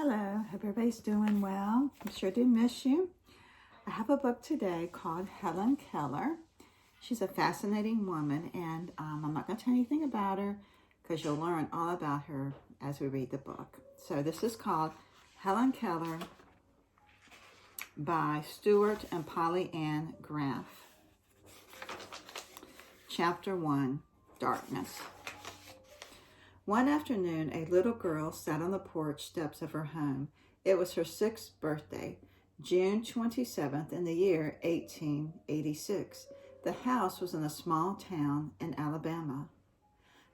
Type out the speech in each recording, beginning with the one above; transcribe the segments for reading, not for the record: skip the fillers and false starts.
Hello, hope everybody's doing well. I sure do miss you. I have a book today called Helen Keller. She's a fascinating woman, and I'm not going to tell you anything about her because you'll learn all about her as we read the book. So this is called Helen Keller by Stuart and Polly Ann Graff. Chapter 1, Darkness. One afternoon, a little girl sat on the porch steps of her home. It was her 6th birthday, June 27th in the year 1886. The house was in a small town in Alabama.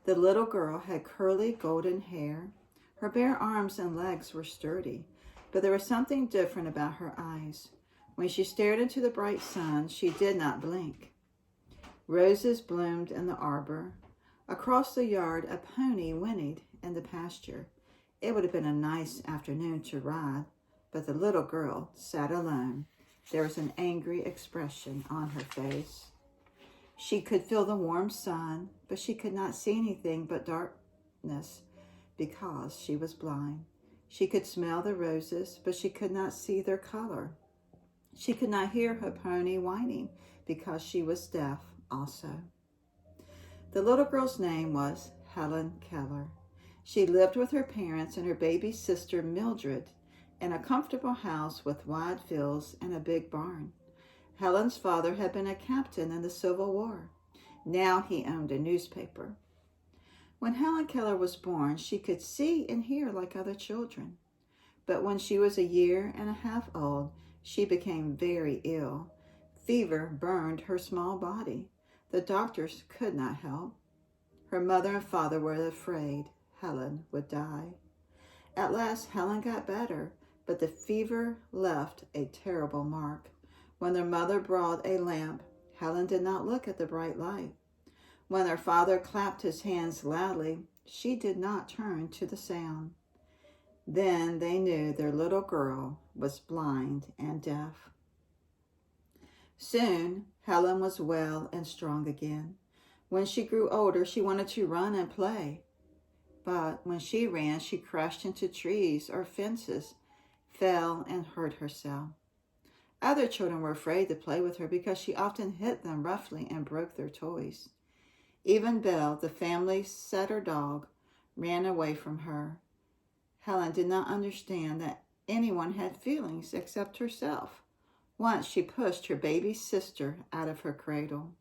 The little girl had curly golden hair. Her bare arms and legs were sturdy, but there was something different about her eyes. When she stared into the bright sun, she did not blink. Roses bloomed in the arbor. Across the yard, a pony whinnied in the pasture. It would have been a nice afternoon to ride, but the little girl sat alone. There was an angry expression on her face. She could feel the warm sun, but she could not see anything but darkness because she was blind. She could smell the roses, but she could not see their color. She could not hear her pony whining because she was deaf also. The little girl's name was Helen Keller. She lived with her parents and her baby sister Mildred in a comfortable house with wide fields and a big barn. Helen's father had been a captain in the Civil War. Now he owned a newspaper. When Helen Keller was born, she could see and hear like other children. But when she was a year and a half old, she became very ill. Fever burned her small body. The doctors could not help. Her mother and father were afraid Helen would die. At last, Helen got better, but the fever left a terrible mark. When their mother brought a lamp, Helen did not look at the bright light. When her father clapped his hands loudly, she did not turn to the sound. Then they knew their little girl was blind and deaf. Soon, Helen was well and strong again. When she grew older, she wanted to run and play. But when she ran, she crashed into trees or fences, fell, and hurt herself. Other children were afraid to play with her because she often hit them roughly and broke their toys. Even Belle, the family setter dog, ran away from her. Helen did not understand that anyone had feelings except herself. Once she pushed her baby sister out of her cradle.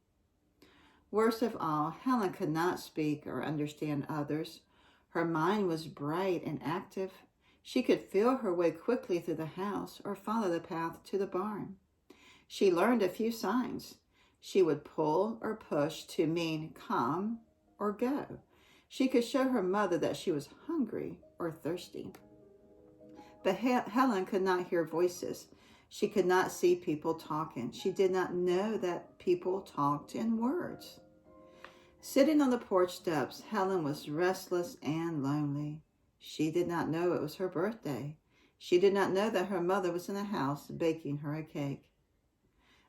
Worst of all, Helen could not speak or understand others. Her mind was bright and active. She could feel her way quickly through the house or follow the path to the barn. She learned a few signs. She would pull or push to mean come or go. She could show her mother that she was hungry or thirsty. But Helen could not hear voices. She could not see people talking. She did not know that people talked in words. Sitting on the porch steps, Helen was restless and lonely. She did not know it was her birthday. She did not know that her mother was in the house baking her a cake.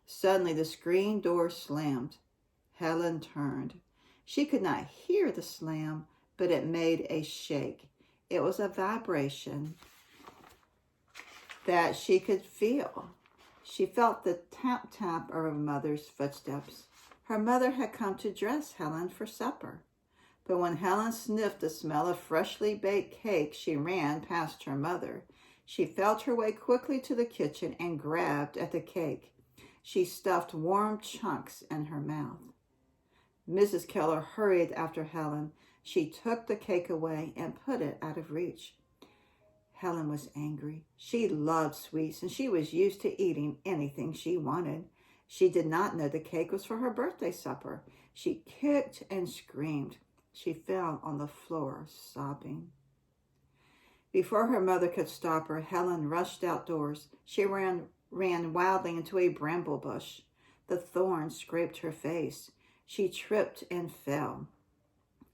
Suddenly, the screen door slammed. Helen turned. She could not hear the slam, but it made a shake. It was a vibration that she could feel. She felt the tap-tap of her mother's footsteps. Her mother had come to dress Helen for supper. But when Helen sniffed the smell of freshly baked cake, she ran past her mother. She felt her way quickly to the kitchen and grabbed at the cake. She stuffed warm chunks in her mouth. Mrs. Keller hurried after Helen. She took the cake away and put it out of reach. Helen was angry. She loved sweets, and she was used to eating anything she wanted. She did not know the cake was for her birthday supper. She kicked and screamed. She fell on the floor, sobbing. Before her mother could stop her, Helen rushed outdoors. She ran wildly into a bramble bush. The thorns scraped her face. She tripped and fell.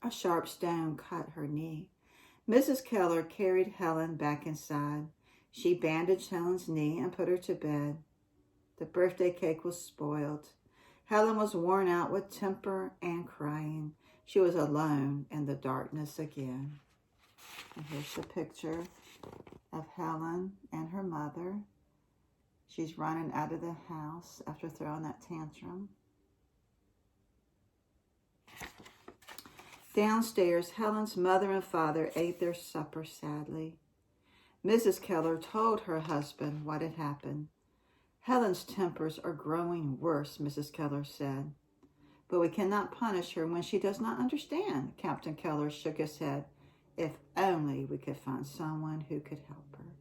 A sharp stone cut her knee. Mrs. Keller carried Helen back inside. She bandaged Helen's knee and put her to bed. The birthday cake was spoiled. Helen was worn out with temper and crying. She was alone in the darkness again. And here's the picture of Helen and her mother. She's running out of the house after throwing that tantrum. Downstairs, Helen's mother and father ate their supper sadly. Mrs. Keller told her husband what had happened. Helen's tempers are growing worse, Mrs. Keller said. But we cannot punish her when she does not understand. Captain Keller shook his head. If only we could find someone who could help her.